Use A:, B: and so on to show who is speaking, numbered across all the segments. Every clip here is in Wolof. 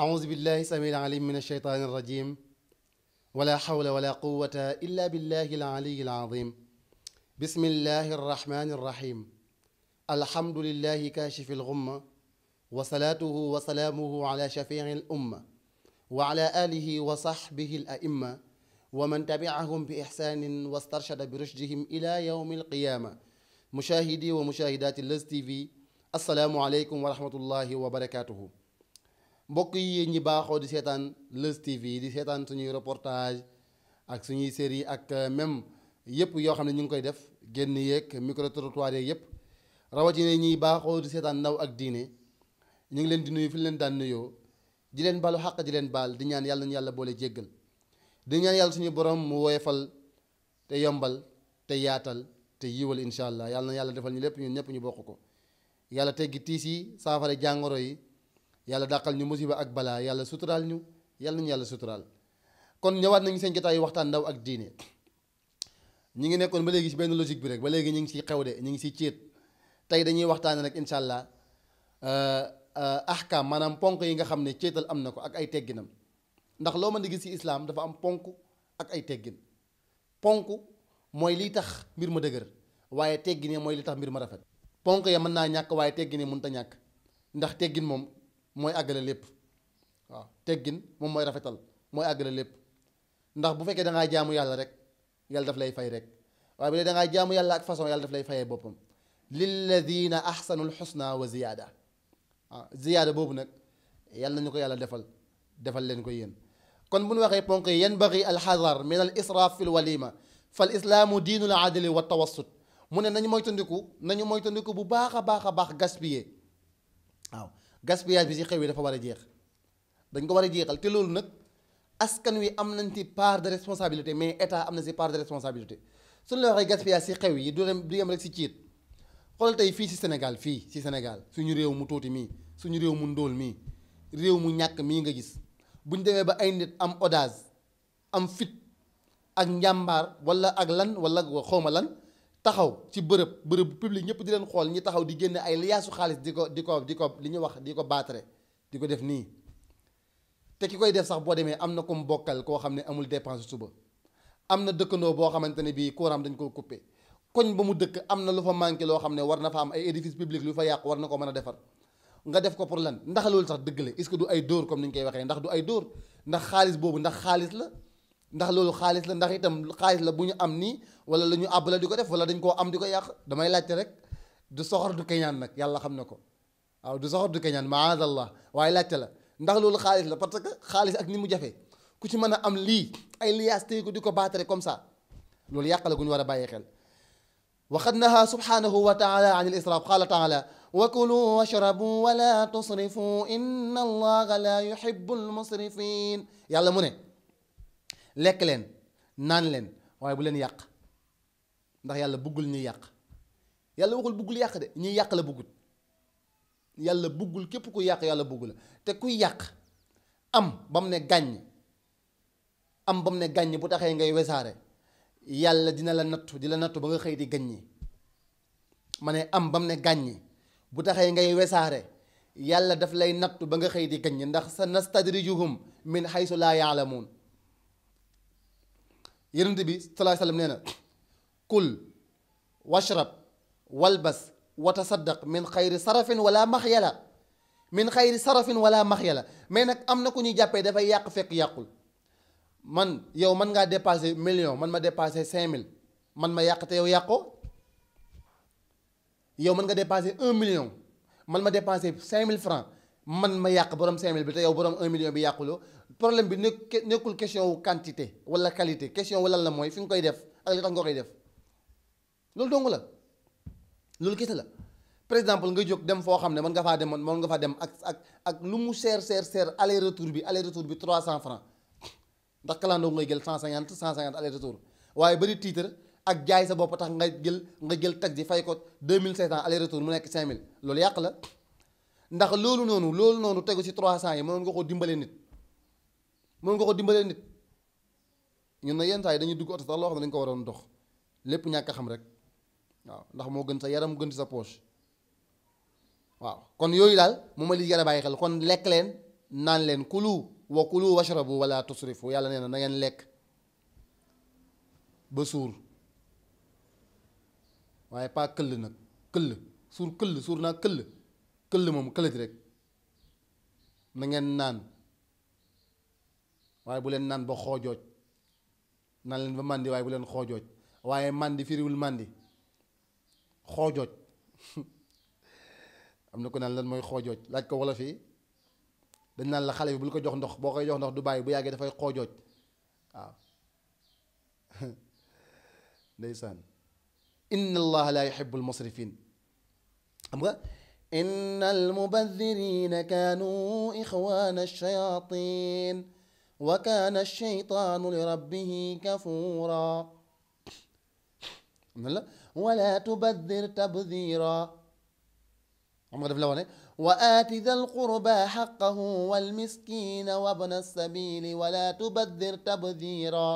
A: أعوذ بالله السميع العليم من الشيطان الرجيم ولا حول ولا قوة إلا بالله العلي العظيم بسم الله الرحمن الرحيم الحمد لله كاشف الغمة وصلاته وسلامه على شفيع الأمة وعلى آله وصحبه الأئمة ومن تبعهم بإحسان واسترشد برشدهم إلى يوم القيامة مشاهدي ومشاهدات اللز تي في السلام عليكم ورحمة الله وبركاته mbokk yi ñi baaxoo di seetaan Leuz TV di seetaan suñuy reportage ak suñuy série ak même yëpp yoo xam ne ñu ngi koy def génn yeeg micro trottoir yeeg yëpp rawatina ñiy baaxoo di seetaan ndaw ak diine ñu ngi leen di nuyu fi leen daan nuyoo di leen balu xàq di leen baal di ñaan yàlla ñu yàlla boole jéggal di ñaan yàlla suñu borom mu woyefal te yombal te yaatal te yiwal incha allah yàlla na yàlla defal ñu lépp ñun ñëpp ñu bokk ko yàlla teggi tiis yi saafara jàngoro yi. yàlla dàqal ñu musiba ak balaa yàlla suturaal ñu yàlla nañu yàlla suturaal kon ñëwaat nañu seen jotaayu waxtaan ndaw ak diine ñi ngi nekkoon ba léegi ci benn logique bi rek ba léegi ñu ngi ciy xew de ñu ngi ciy céet tey dañuy waxtaane rek incha allah ahkam maanaam ponk yi nga xam ne céetal am na ko ak ay tegginam ndax loo mën di gis ci islaam dafa am ponk ak ay teggin ponk mooy liy tax mbir ma dëgër waaye teggine mooy li tax mbir ma rafet ponk ya mën naa ñàkk waaye teggine mënut a ñàkk ndax teggin moom mooy àggale lépp waaw teggin moom mooy rafetal mooy àggale lépp ndax bu fekkee da ngaa jaamu yàlla rek yàlla daf lay fay rek waaye bu dee da ngaa jaamu yàlla ak façon yàlla daf lay fayee boppam lilladina ahsanul xusna wa ziyaada waaw ziyaada boobu nag yàlla nañu ko yàlla defal leen ko yéen kon bu ñu waxee ponk yi yanbaghi alxadar min al israaf fi l walima fal islaamu diinul adli wa tawassut mu ne nañu moytandiku bu baax a baax gaspiller waaw gaspillage bi ci xew yi dafa war a jeex dañ ko war a jeexal te loolu nag askan wi am nañ ci part de responsabilité mais état am na ci part de responsabilité suñu la waxee gaspillage ci xew yi du yem rek ci ciit xoolal tey fii ci Sénégal suñu réew mu tuuti mii suñu réew mu ndóol mii réew mu ñàkk mii nga gis buñ demee ba ay nit am audace am fit ak njàmbaar wala ak lan wala xawma lan taxaw ci bërëb public ñëpp di leen xool ñi taxaw di génne ay liyaasu xaalis di ko li ñuy wax di ko baatare di ko def nii te ki koy def sax boo demee am na ko mu bokkal koo xam ne amul dépense suba am na dëkkandoo boo xamante ne bii courant dañ koo coupé koñ ba mu dëkk am na lu fa manqué loo xam ne war na fa am ay édifice public lu fa yàqu war na ko mën a defar nga def ko pour lan ndax loolu sax dëgg la est-ce que du ay dóor comme ni ñu koy waxee ndax du ay dóor ndax xaalis boobu ndax xaalis la ndax loolu xaalis la ndax itam xaalis la bu ñu am nii wala la ñu àbb la di ko def wala dañ koo am di ko yàq damay laajte rek du soxor du keñaan nag yàlla xam na ko waaw du soxor du keñaan maadallah waaye laajte la ndax loolu xaalis la parce que xaalis ak ni mu jafee ku ci mën a am lii ay liyaas téy ko di ko baatare comme ça loolu yàq la gu ñu war a bàyyi xel waxad naha subhanahu wa taala an il israaf qaala taala wa kulu washrabu wala tusrifu inna allaha la yuhibbu al musrifin yàlla mu ne lekk leen naan leen waaye bu leen yàq ndax yàlla buggul ñuy yàq yàlla waxul buggul yàq de ñuy yàq la buggut yàlla buggul képp ku yàq yàlla bugg la te kuy yàq am ba mu ne gàññ bu taxee ngay wesaare yàlla dina la nattu ba nga xëy di gàññi ma ne am ba mu ne gàññi bu taxee ngay wesaare yàlla daf lay nattu ba nga xëy di gàññi ndax sa nastadrijuhum min haysu laa yaalamuun yonent bi sallallahu alayhi wasallam nee na kul washrab walbas watasaddaq min xayri sarafin wala maxyala mais nag am na ku ñuy jàppee dafay yàq fekk yàqul man yow mën ngaa dépasser million man ma dépasser 5000 man ma yàq te yow yàqoo yow mën nga dépasser 1 million man ma dépasser 5000 francs man ma yàq borom 5000 bi te yow borom 1 million bi yàquloo problème bi nekkul question wu quantité wala qualité question wu lan la mooy fi nga koy def ak li tax nga koy def loolu dong la loolu kese la par exemple nga jóg dem foo xam ne mën nga faa dem ak lu mu seer aller retour bi 300 francs ndax kalandoo ngay jël 150 aller retour waaye bari titre ak jaay sa bopp tax nga jël taxi fay ko 2500 aller retour mu nekk 5000 loolu yàq la ndax loolu noonu tegu ci 300 yi mënoon nga ko dimbalee nit ñun na yenn saa yi dañuy dugg oto sax loo xam ne dañu ko waroon dox lépp ñàkk a xam rek waaw ndax moo gën sa yaram gën ci sa poche waaw kon yooyu daal moom ma li jar a bàyyi xel kon lekk leen naan leen kulu wa kulu washrabu wala tusrifu yàlla nee na na ngeen lekk ba suur waaye pas këll nag këll suur naa këll moom këllati rek na ngeen naan waaye bu leen naan ba xoojooj naan leen ba màndi waaye bu leen xoojooj waaye màndi firiwul màndi xoojooj am na ko naan lan mooy xoojooj laaj ko wala fii dañ naan la xale bi bul ko jox ndox boo koy jox ndox du bàyyi bu yàggee dafay xoojooj waaw ndeysaan inna allaha la yuhibbu almusrifin xam nga inna almubadirina kaanu ixwana alchayatin wa kaana alcheytaanu li rabbihi kafura man la wala tubadir tabdira xam nga daf la wax ne wa aati da alqurba xaqahu walmiskina wabna alsabili wala tubadir tabdira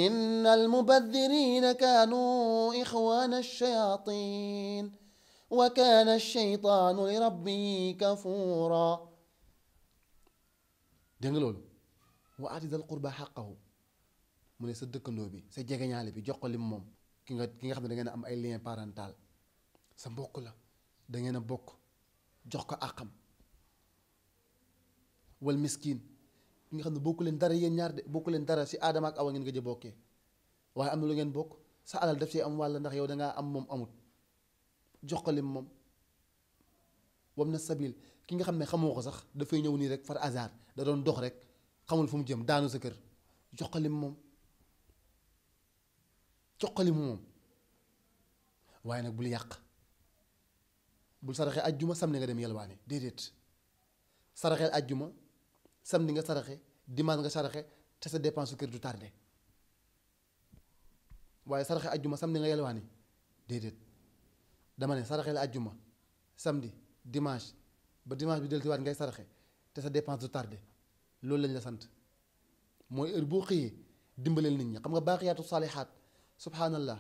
A: إن المبذرين كانوا إخوان الشياطين وكان الشيطان لربه كفورا dégg nga loolu wa aati dal qurba xaqahu mu ne sa dëkkandoo bi sa jegeñaale bi jox ko lim moom ki nga xam ne da ngeen a am ay lien parental sa mbokk la da ngeen a bokk jox ko àqam wal miskin ki nga xam ne bokku leen dara yéen ñaar de bokku leen dara si aadama ak awa ngeen nga jë bokkee waaye am na lu ngeen bokk sa alal daf see am wàll ndax yow dangaa am moom amut jox ko lim moom wam na sabil ki nga xam ne xamoo ko sax dafay ñëw nii rek far hasard da doon dox rek xamul fu mu jëm daanu sa kër jox ko lim moom jox ko lim moom waaye nag bul yàq bul saraxee ajjuma samedi nga dem yelwaane déedéet saraxeel ajjuma samedi nga saraxe dimanche nga saraxe te sa dépense su kër du tardé waaye saraxe ajjuma samedi nga yelwaani déedéet dama ne saraxeel ajjuma samedi dimanche ba dimanche bi dellusiwaat ngay saraxe te sa dépense du tardé loolu lañ la sant mooy heure boo xëyee dimbaleel nit ñi xam nga baaqiyaatu saalihaat subhanallah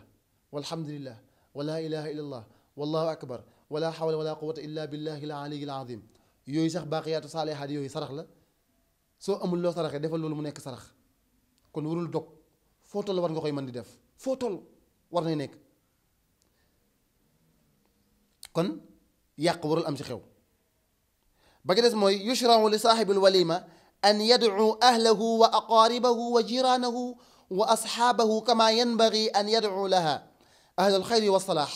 A: walhamdulillah wala ilaha illallah wallahu akbar wala hawla wala quwwata illa billahi al aliyyil azim yooyu sax baaqiyaatu saalihaat yooyu sarax la soo amul loo saraxee defal loolu mu nekk sarax kon warul dog foo toll war nga koy mën di def foo toll war nay nekk kon yàq warul am ci xew ba ki des mooy yushrau li saaxibil walima an yadcu ahlahu wa aqaaribahu wa jiraanahu wa asxaabahu kama yanbagi an yadcu laha ahlal xayri wa salaax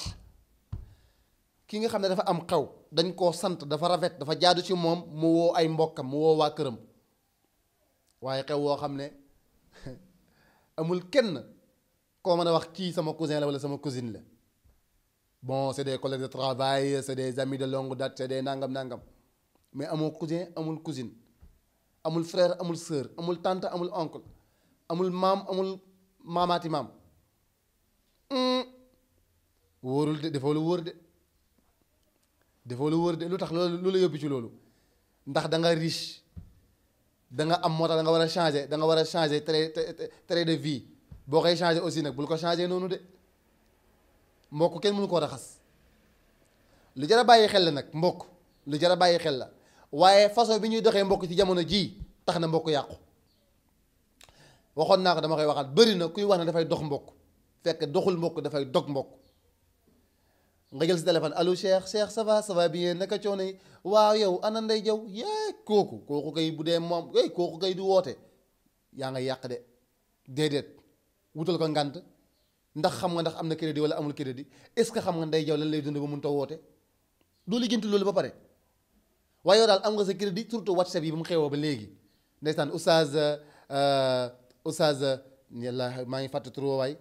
A: ki nga xam ne dafa am xew dañ koo sant dafa rafet dafa jaadu ci moom mu woo ay mbokkam mu woo waa këram waaye xew woo xam ne amul kenn koo mën a wax kii sama cousin la wala sama cousine la bon c'est des collègues de travail c'est des amis de longue date c'est des nangam mais amoo cousin amul cousine amul frère amul sœur amul tante amul oncle amul maam amul maamaati maam wóorul de defoo lu wóor de lu tax loolu la yóbbu ci loolu ndax da nga riche da nga am moo tax da nga war a changer trait de vie boo koy changer aussi nag bul ko changer noonu de mbokk kenn mënu koo raxas lu jar a bàyyi xel la nag mbokk lu jar a bàyyi xel la waaye façon bi ñuy doxee mbokk ci jamono jii tax na mbokk yàqu waxoon naa ko dama koy waxaat bëri na kuy wax ne dafay dox mbokk fekk doxul mbokk dafay dog mbokk nga jël si téléphone allo Cheikh ça va bien naka coono yi waaw yow ana Ndey Jaw yee kooku kay bu dee moom kooku kay du woote yaa nga yàq de déedéet wutal ko ngànt ndax xam nga ndax am na crédit wala amul crédit est-ce que xam nga Ndey Jaw lan lay dund ba mun ta woote doo lijjanti loolu ba pare waaye yow daal am nga sa crédit surtout WhatsApp yi ba mu xewoo ba léegi ndeysaan oustaz yàlla maa ngi fàtte trop waay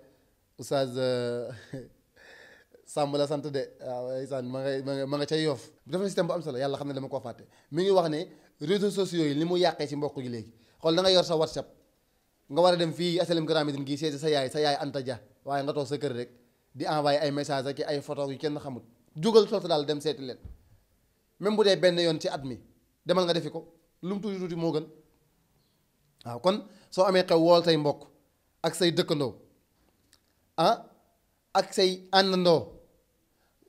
A: oustaz Sàmb la sant de waaw ndeysaan ma nga ca Yoff dafa na système bu am solo yàlla xam ne dama koo fàtte mi ngi wax ne réseaux sociaux yi li mu yàqee ci mbokk gi léegi xool da nga yor sa WhatsApp nga war a dem fii HLM Grand Médine gii seeti sa yaay Anta Dia waaye nga toog sa kër rek di envoyé ay message ak ay photo yu kenn xamut jógal solta daal dem seeti leen même bu dee benn yoon ci at mi demal nga defi ko lu mu tuuti moo gën waaw kon soo amee xew wool say mbokk ak say dëkkandoo ak say àndandoo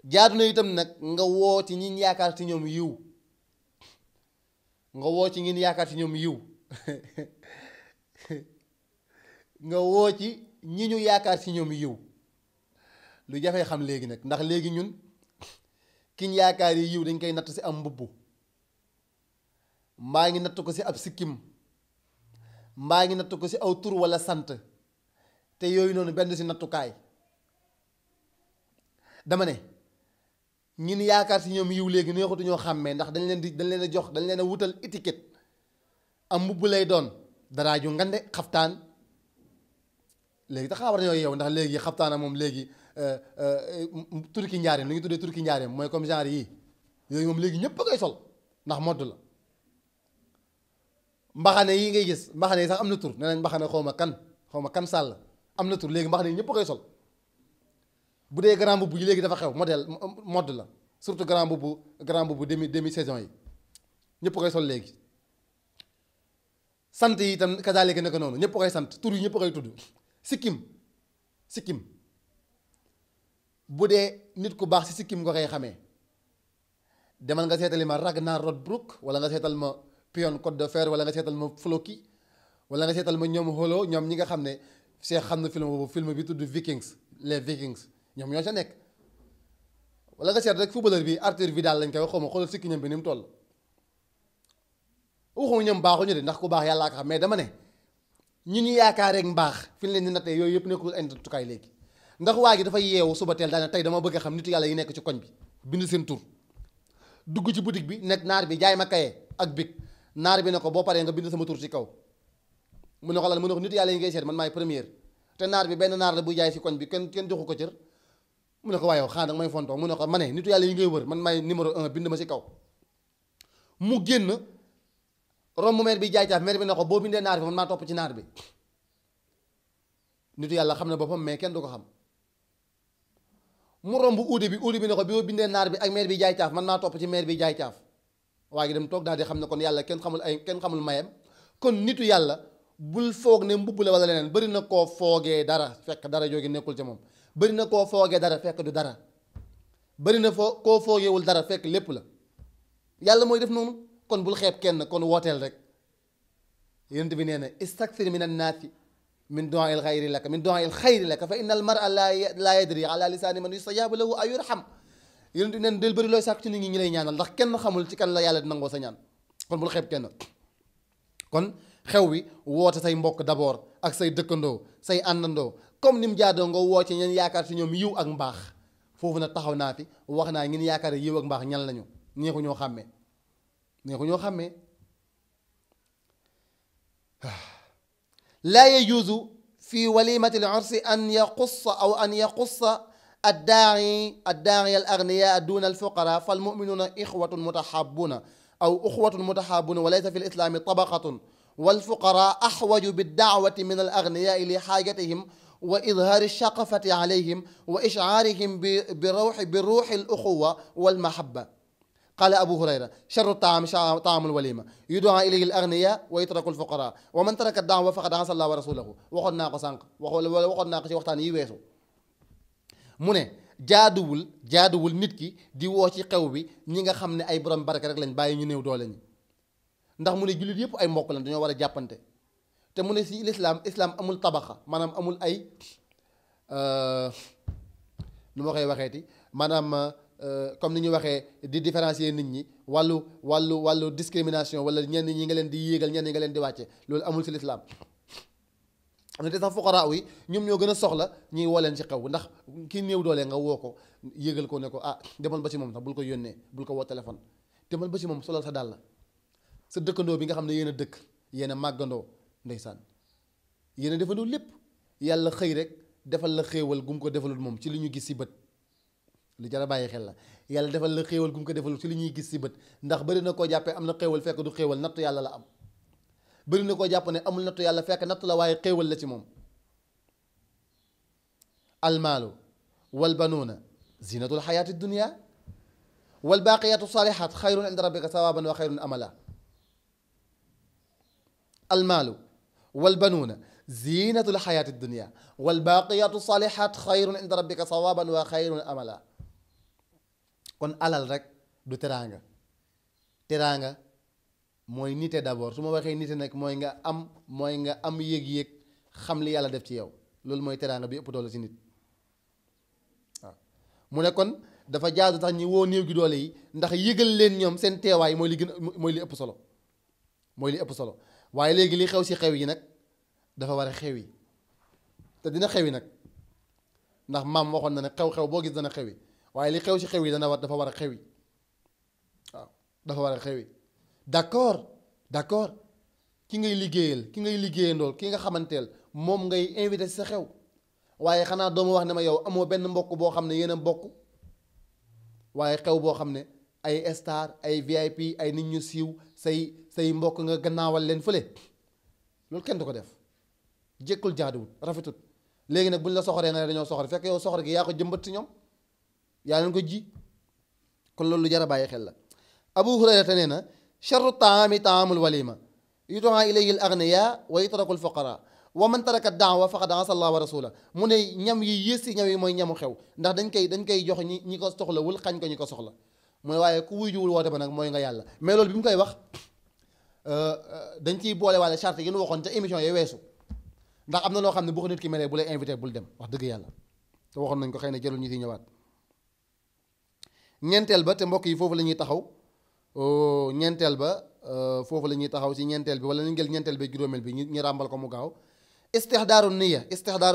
A: jaadu na itam nag nga woo ci ñi yaakaar ci ñoom yiw nga woo ci ngeen yaakaar ci ñoom yiw nga woo ci ñi ñu yaakaar ci ñoom yiw lu jafee xam léegi nag ndax léegi ñun kiñ yaakaar yi yiw dañ koy natt ci am mbubb mbaa ngi natt ko ci ab sikkim mbaa ngi natt ko ci aw tur walla sant te yooyu noonu benn ci nattukaay dama ne ñin yaakaar ci ñoom yiw léegi neexutu ñoo xàmmee ndax dañ leen a jox dañ leen a wutal étiquette am mbubb lay doon daraa ju ngande xaftaan léegi tax war nañoo yeew ndax léegi xaftaana moom léegi turki njaareem li ñu tuddee turki njaareem mooy comme genre yii yooyu moom léegi ñépp a koy sol ndax modd la mbaxane yi ngay gis mbaxane yi sax am na tur nee nañ mbaxane xaw ma kan sàll am na tur léegi mbaxane yi ñépp a koy sol bu dee grand boubou yi léegi dafa xew modèle mode la surtout grand boubou demi saison yi ñépp a koy sol léegi sant yi itam kazaalika nekk noonu ñépp a koy sant tur yi ñépp a koy tudd sikkim bu dee nit ku baax ci sikkim nga koy xamee demal nga seetali ma Ragnar Lodbrok wala nga seetal ma Pion Côte de Fer wala nga seetal ma Floki wala nga seetal ma ñoom Holo ñoom ñi nga xam ne Cheikh xam na film boobu film bi tudd Vikings les Vikings ñoom ñoo ca nekk wala nga seet rek footballeur bi Arthur Vidal lañ koy wax xaw ma xoolal sikki ñam bi ni mu toll waxuma ñoom baaxuñu de ndax ku baax yàllaa ko xam mais dama ne ñu ñu yaakaar rek mbaax fi ñu leen di nattee yooyu yëpp nekkul ay nattukaay léegi ndax waa gi dafa yeewu suba teel daane tey dama bëgg a xam nitu yàlla yi nekk ci koñ bi bind seen tur dugg ci boutique bi nekk naar bi jaay ma kaye ak bic naar bi ne ko boo paree nga bind sama tur ci kaw mu ne ko lan mu ne ko nitu yàlla yi ngay seet man maay première te naar bi benn naar la buy jaay ci koñ bi kenn joxu ko cër mu ne ko waaye yow xanaa danga may fontoo mu ne ko ma ne nitu yàlla yi ngay wër man maay numéro 1 bind ma ci kaw mu génn romb maire bi jaay caaf maire bi ne ko boo bindee naar bi man maa topp ci naar bi nitu yàlla xam na boppam mais kenn du ko xam mu romb uude bi ne ko boo bindee naar bi ak maire bi jaay caaf man maa topp ci maire bi jaay caaf waa gi dem toog daal di xam ne kon yàlla kenn xamul mayam kon nitu yàlla bul foog ne mbubb la wala leneen bari na koo foogee dara fekk dara jóge nekkul ca moom bari na koo foogee dara fekk du dara bari na koo foogeewul dara fekk lépp la yàlla mooy def noonu kon bul xeeb kenn kon wooteel rek yonent bi nee na istakthir min annaasi min du'aa'il xayri laka min du'aa'il xayri laka fa inna al mar'a laa yadri ala lisaani man yustajaabu lahu aw yurham yonent bi nee na del bëri looy sàkk ci nit ñi lay ñaanal ndax kenn xamul ci kan la yàlla di nangoo sa ñaan kon bul xeeb kenn kon xew wi woote say mbokk d'abord ak say dëkkandoo say àndandoo comme ni mu jaadoo nga woo ci ñeen yaakaar ci ñoom yiw ak mbaax foofu nag taxaw naa fi wax naa ngeen yaakaar yiw ak mbaax ñan lañu neexu ñoo xàmmee laa yajuuzu fi walimati al-ursi an yaqussa الداعي الأغنياء دون الفقراء فالمؤمنون إخوة متحابون أو أخوة متحابون وليس في الإسلام طبقة والفقراء أحوج بالدعوة من الأغنياء لحاجتهم وإظهار الشقفة عليهم وإشعارهم بروح الأخوة والمحبة قال أبو هريرة شر الطعام طعام الوليمة يدعى إليه الأغنياء ويترك الفقراء ومن ترك الدعوة فقد عصى الله ورسوله waxoon naa ko sànq waxoon naa ko ci waxtaan yi weesu mu ne jaaduwul nit ki di woo ci xew bi ñi nga xam ne ay borom barke rek lañ bàyyi ñu néew doole ñi ndax mu ne jullit yëpp ay mbokk lañ dañoo war a jàppante te mu ne si islam amul tabaxa maanaam amul ay nu ma koy waxeeti maanaam comme ni ñu waxee di différencier nit ñi wàllu discrimination wala ñenn ñi nga leen di yéegal ñenn ñi nga leen di wàcce loolu amul si lislaam am na te sax fuqaraa yi ñoom ñoo gën a soxla ñuy woo leen ci xew ndax kii néew doole nga woo ko yéegal ko ne ko demal ba ci moom sax bul ko yónnee bul ko woo téléphone demal ba ci moom solal sa dàll sa dëkkandoo bi nga xam ne yéen a dëkk yéen a màggandoo ndeysaan yéen a defandoo lépp yàlla xëy rek defal la xéewal gum ko defalul moom ci li ñu gis ci bët lu jar a bàyyi xel la yàlla defal la xéewal gum ko defalul ci li ñuy gis ci bët ndax bari na koo jàppee am na xéewal fekk du xéewal nattu yàlla la am bari na koo jàpp ne amul nattu yàlla fekk nattu la waaye xéewal la ci moom almaalu walbanuuna zinatul xayaati dunia walbaaqiyaatu saalihaat xayrun inda rabbika sawaaban wa xayrun amala almaalu walbanuuna zinatul xayaati dunia walbaaqiyaatu saalihaat xayrun inda rabbika sawaaban wa xayrun amala kon alal rek du teraanga mooy nite d'abord su ma waxee nite nag mooy nga am yéeg-yéeg xam li yàlla def ci yow loolu mooy teraanga bi ëpp doole ci nit waaw mu ne kon dafa jaadu tax ñi woo néew gi doole yi ndax yëgal leen ñoom seen teewaay mooy li gën mooy li ëpp solo mooy li ëpp solo waaye léegi li xew ci xew yi nag dafa war a xew yi te dina xewi nag ndax maam waxoon na ne xew-xew boo gis dana xewi waaye li xew ci xew yi dafa war a xewi waaw dafa war a xewi d'accord ki ngay liggéeyandool ki nga xamanteel moom ngay invité ci sa xew waaye xanaa doomu wax ne ma yow amoo benn mbokk boo xam ne yéen a mbokk waaye xew boo xam ne ay star ay VIP ay nit ñu siiw say mbokk nga gannaawal leen fële loolu kenn du ko def jékkul jaaduwul rafetut léegi nag bu ñu la soxoree na dañoo soxor fekk yow soxor gi yaa ko jëmbat ci ñoom yaa leen ko ji kon loolu lu jar a bàyyi xel la Abu Hurayrata nee na charru taami taamul walima yudaa ilayhi al agniya wa yutraku al fuqara wa man taraka daawa faqad asa Allah wa rasula mu ne ñam yi yées ci ñam yi mooy ñamu xew ndax dañ koy jox ñi ko soxlawul xañ ko ñi ko soxla mooy waaye ku wuy juwul woote ba nag mooy nga yàlla mais loolu bi mu koy wax dañ ciy boole waale charte yi ñu waxoon ca émission yi weesu ndax am na loo xam ne bu ko nit ki melee bu lay invité bul dem wax dëgg yàlla te waxoon nañ ko xëy na jëlul ñu ci ñëwaat ñeenteel ba te mbokk yi foofu la ñuy taxaw ñeenteel ba foofu la ñuy taxaw ci ñeenteel bi wala ñu ngel ñeenteel bi juróomeel bi ñu ràmbal ko mu gaaw istixdaaru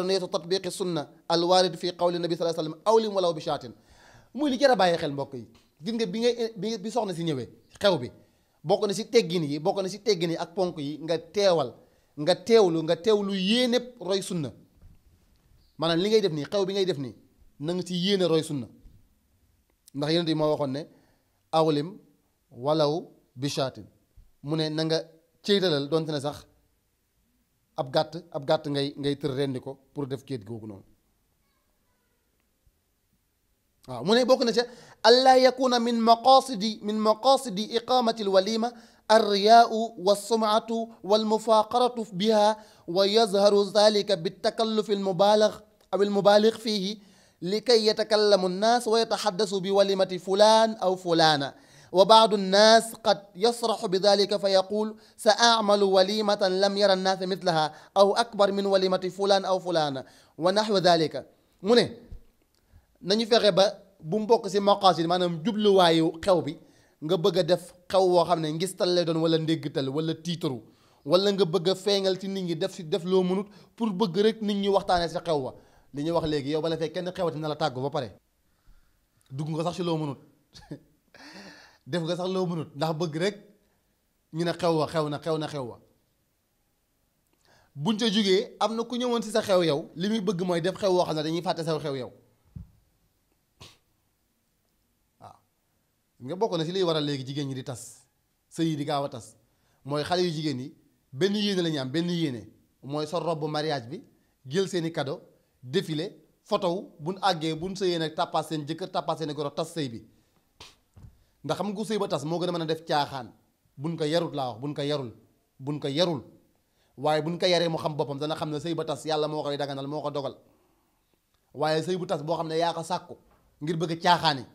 A: niyatu tatbiqi sunna al warid fi qawli nabi sallallahu alayhi wasallam awlim walaw bi shaatin muy li jar a bàyyi xel mbokk yi gis nga bi soxna si ñëwee xew bi bokk na ci teggin yi ak ponk yi nga teewlu yéene roy sunna maanaam li ngay def nii xew bi ngay def nii na nga ci yéene roy sunna ndax yonent bi moo waxoon ne awlim walaw bishaatin mu ne na nga ceytalal donte ne sax ab gàtt ngay tër rendi ko pour def kéet googu noonu waaw mu ne bokk na ca allaa yakuna min maqasidi iqamati alwalima alriyaau walsumatu walmufaqaratu biha wa yazharu dhalika biltakallufi almubalig fihi likay yatakallamu annas wa yataxaddasu bi walimati fulan aw fulana wa baadu nnaas qad yasraxu bi dalika fa yaqul sa amalu walimatan lam yara nnaas mislaha aw akbar min walimati fulaan aw fulaana wa naxwa dalika mu ne nañu fexe ba bu mbokk ci maqaasid maanaam jubluwaayu xew bi nga bëgg a def xew woo xam ne ngistal lay doon wala ndéggtal wala tiitaru wala nga bëgg a feeñal ci nit ñi def loo mënut pour bëgg rek nit ñi waxtaanee sa xew wa li ñuy wax léegi yow bala fee kenn xewati na la tàggu ba pare dugg nga sax ci loo mënut def nga sax loo mënut ndax bëgg rek ñu ne xew wa buñ ca jógee am na ku ñëwoon ci sa xew yow li muy bëgg mooy def xew woo xam ne dañuy fàtte sa xew yow waaw nga bokk na ci liy waral léegi jigéen ñi di tas sëy yi di gaaw a tas mooy xale yu jigéen yi benn yéene la ñu am benn yéene mooy sa robe mariage bi jël seeni cadeau défilé photo wu buñ àggee buñ sëyee nag tàppaas seen jëkkër tàppaas seen goro tas sëy bi ndax xam nga ku sëy ba tas moo gën a mën a def caaxaan buñ ko yarut laa wax buñ ko yarul waaye buñ ko yaree mu xam boppam dana xam ne sëy ba tas yàlla moo koy daganal moo ko dogal waaye sëy bu tas boo xam ne yaa ko sàkku ngir bëgg caaxaani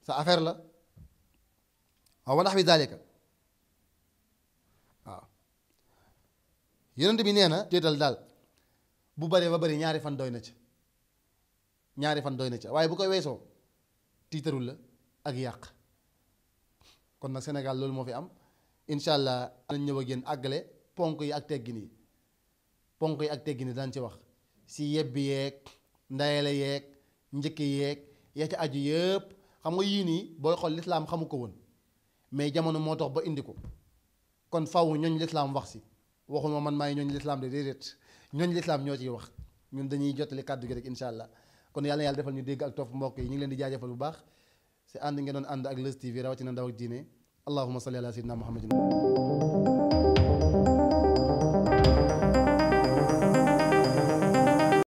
A: sa affaire la waaw wa naxwi zalika waaw yonent bi nee na téetal daal bu baree ba bari ñaari fan doy na ca waaye bu koy weesoo tiitarul la ak yàq kon nag Sénégal loolu moo fi am incha allah nañ ñëw ak yéen àggale ponk yi ak teggin yi daan ci wax si yebbi yeeg ndayele yeeg njëkki yeeg ya ca aju yëpp xam nga yii nii booy xool lislaam xamu ko woon mais jamono moo tax ba indi ko kon faw ñooñ lislaam wax si waxuma man maay ñooñ lislaam de déedéet ñooñ lislaam ñoo ciy wax ñun dañuy jottali kàddu gi rek incha allah kon yàlla na yàlla defal ñu dégg ak topp mbokk yi ñu ngi leen di jaajëfal bu baax si ànd ngeen doon ànd ak Leuz TV rawatina ndaw ak diine allahumma salli ala sayyidina muhammadin